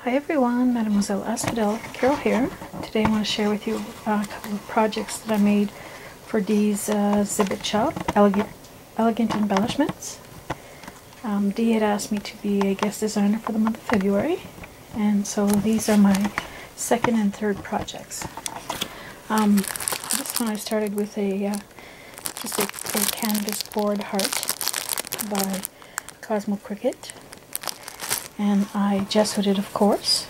Hi everyone, Mademoiselle Asphodel, Carol here. Today I want to share with you a couple of projects that I made for Dee's exhibit shop, Elegant Embellishments. Dee had asked me to be a guest designer for the month of February, and so these are my second and third projects. This one I started with just a canvas board heart by Cosmo Cricket. And I gessoed it, of course.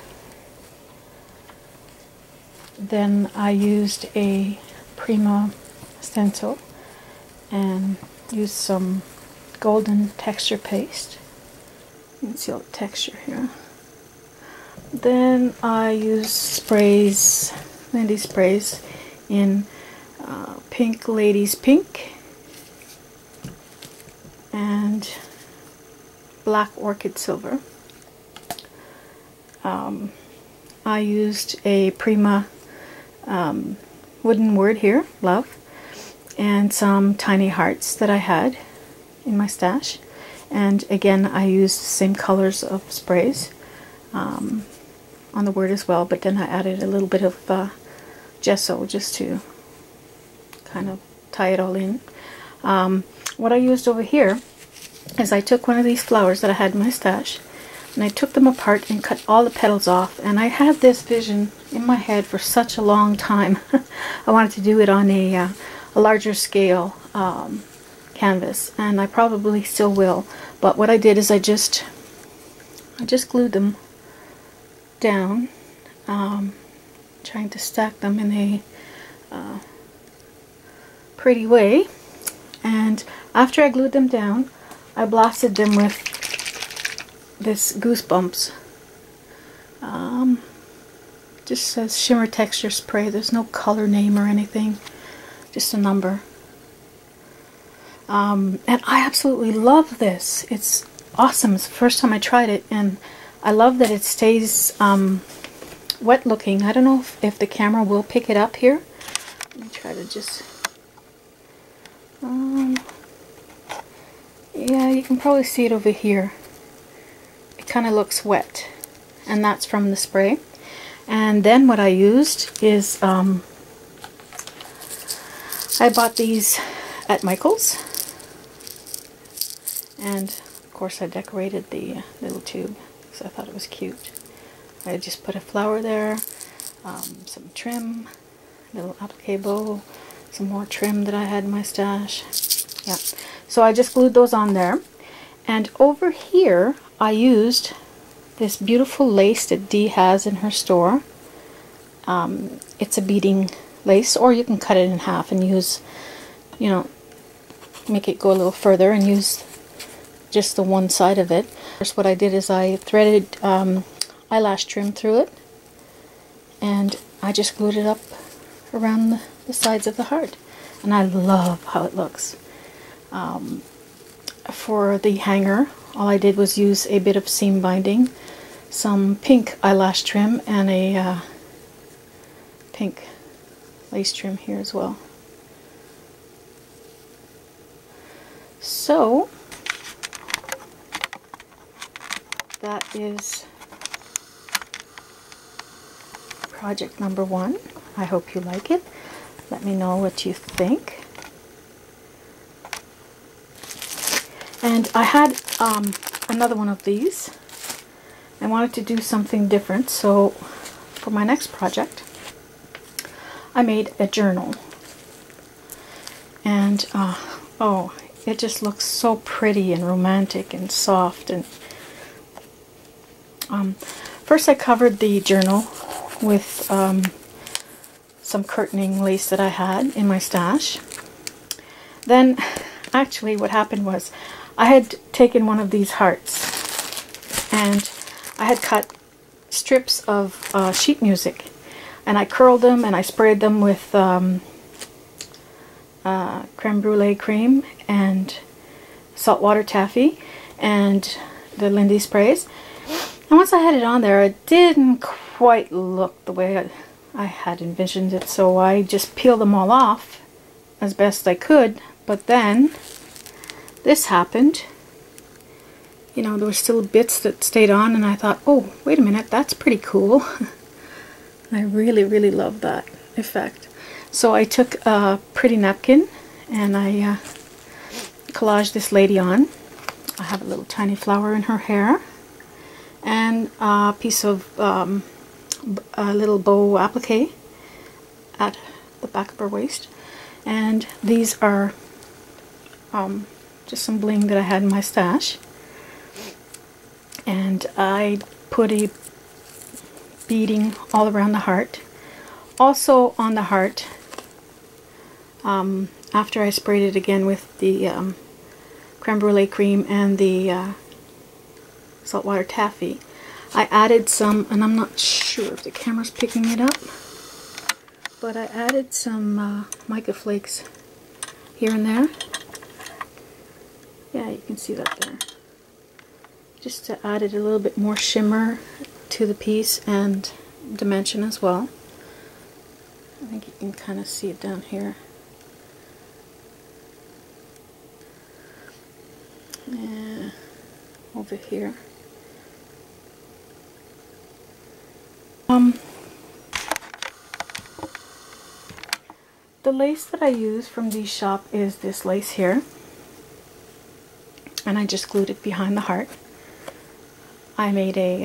Then I used a Prima stencil and used some golden texture paste. You can see all the texture here. Then I used sprays, Lindy sprays in Pink Ladies Pink and Black Orchid Silver. I used a Prima wooden word here, love, and some tiny hearts that I had in my stash. And again, I used the same colors of sprays on the word as well, but then I added a little bit of gesso just to kind of tie it all in. What I used over here is I took one of these flowers that I had in my stash, and I took them apart and cut all the petals off. And I had this vision in my head for such a long time. I wanted to do it on a larger scale canvas, and I probably still will. But what I did is I just glued them down, trying to stack them in a pretty way. And after I glued them down, I blasted them with this Goosebumps. Just says shimmer texture spray. There's no color name or anything, just a number. And I absolutely love this. It's awesome. It's the first time I tried it, and I love that it stays wet looking. I don't know if the camera will pick it up here. Let me try to just yeah, you can probably see it over here. Kind of looks wet, and that's from the spray. And then what I used is I bought these at Michael's, and of course I decorated the little tube because I thought it was cute. I just put a flower there, some trim, a little applique bow, some more trim that I had in my stash. Yeah, so I just glued those on there. And over here I used this beautiful lace that Dee has in her store. It's a beading lace, or you can cut it in half and use, you know, make it go a little further and use just the one side of it. First, what I did is I threaded eyelash trim through it, and I just glued it up around the sides of the heart. And I love how it looks. For the hanger, all I did was use a bit of seam binding, some pink eyelash trim, and a pink lace trim here as well. So that is project number one. I hope you like it. Let me know what you think. And I had another one of these. I wanted to do something different, so for my next project I made a journal. And oh, it just looks so pretty and romantic and soft. And first I covered the journal with some curtaining lace that I had in my stash. Then actually what happened was I had taken one of these hearts and I had cut strips of sheet music, and I curled them and I sprayed them with creme brulee cream and saltwater taffy and the Lindy sprays. And once I had it on there, it didn't quite look the way I had envisioned it, so I just peeled them all off as best I could. But then this happened, you know, there were still bits that stayed on, and I thought, oh, wait a minute, that's pretty cool. I really, really love that effect. So I took a pretty napkin and I collaged this lady on. I have a little tiny flower in her hair and a piece of a little bow applique at the back of her waist. And these are just some bling that I had in my stash. And I put a beading all around the heart. Also on the heart, after I sprayed it again with the creme brulee cream and the saltwater taffy, I added some, and I'm not sure if the camera's picking it up, but I added some mica flakes here and there. Yeah, you can see that there. Just to add it a little bit more shimmer to the piece and dimension as well. I think you can kind of see it down here. Yeah, over here. The lace that I use from the shop is this lace here, and I just glued it behind the heart. I made a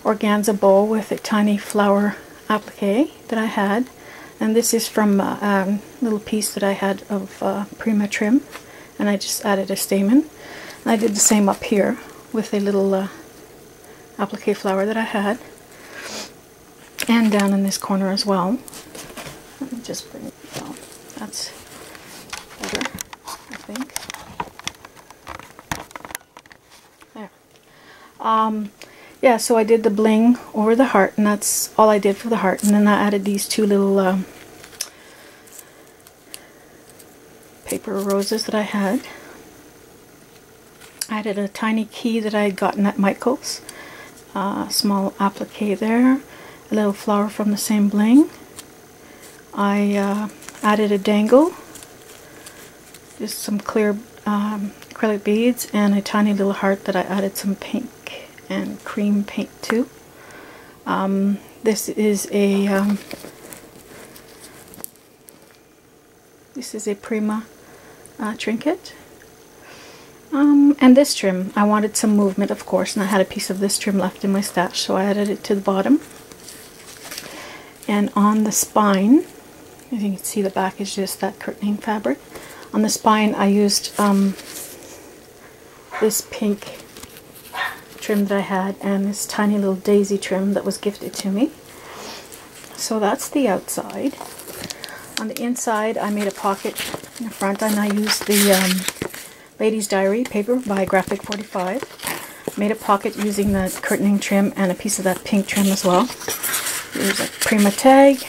organza bow with a tiny flower applique that I had, and this is from a little piece that I had of Prima trim, and I just added a stamen. And I did the same up here with a little applique flower that I had, and down in this corner as well. Let me just bring it down. That's better, I think. There. Yeah, so I did the bling over the heart, and that's all I did for the heart. And then I added these two little paper roses that I had. I added a tiny key that I had gotten at Michael's. Small applique there. A little flower from the same bling. I added a dangle. Just some clear acrylic beads and a tiny little heart that I added some pink and cream paint to. This is a Prima trinket. And this trim, I wanted some movement, of course, and I had a piece of this trim left in my stash, so I added it to the bottom. And on the spine, as you can see, the back is just that curtaining fabric. On the spine, I used this pink trim that I had and this tiny little daisy trim that was gifted to me. So that's the outside. On the inside, I made a pocket in the front, and I used the Lady's Diary paper by Graphic 45. Made a pocket using the curtaining trim and a piece of that pink trim as well. Here's a Prima tag.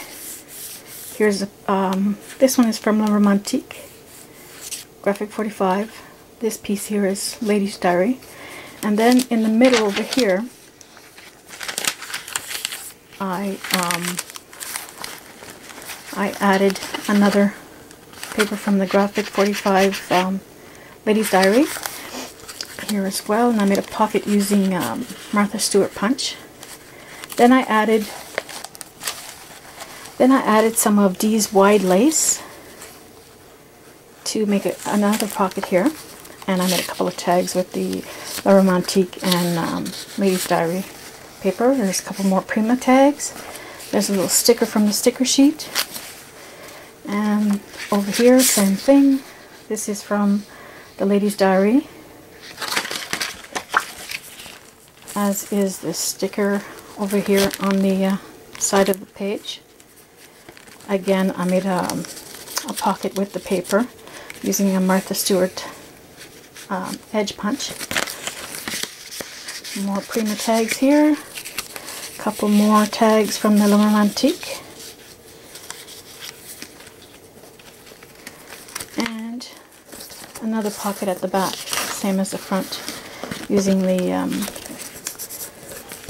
Here's a, this one is from La Romantique, Graphic 45. This piece here is Lady's Diary. And then in the middle over here, I added another paper from the Graphic 45 Lady's Diary here as well, and I made a pocket using Martha Stewart punch. Then I added some of Dee's wide lace to make another pocket here, and I made a couple of tags with the La Romantique and Lady's Diary paper. There's a couple more Prima tags. There's a little sticker from the sticker sheet, and over here, same thing. This is from the Lady's Diary, as is the sticker over here on the side of the page. Again, I made a pocket with the paper using a Martha Stewart edge punch. More Prima tags here. A couple more tags from the La Romantique. And another pocket at the back, same as the front, using the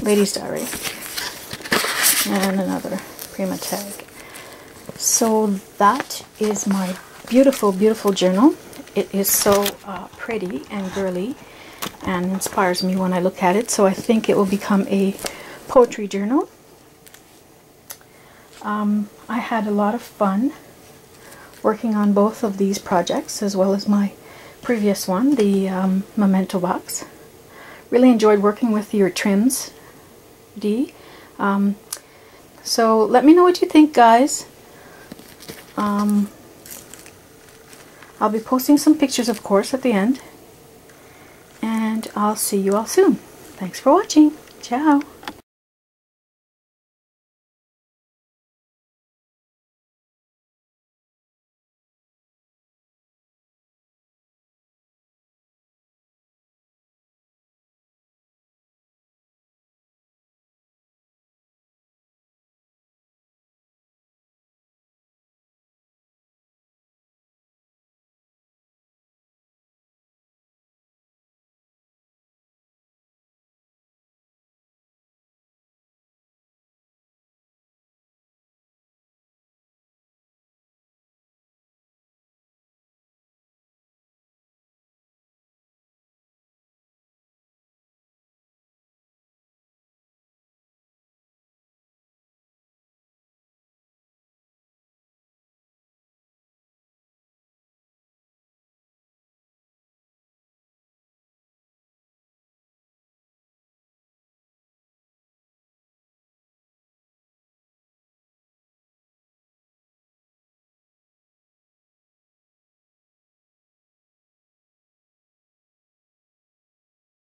Lady's Diary. And another Prima tag. So that is my beautiful, beautiful journal. It is so pretty and girly, and inspires me when I look at it. So I think it will become a poetry journal. I had a lot of fun working on both of these projects, as well as my previous one, the memento box. Really enjoyed working with your trims, Dee. So let me know what you think, guys. I'll be posting some pictures, of course, at the end. And I'll see you all soon. Thanks for watching. Ciao.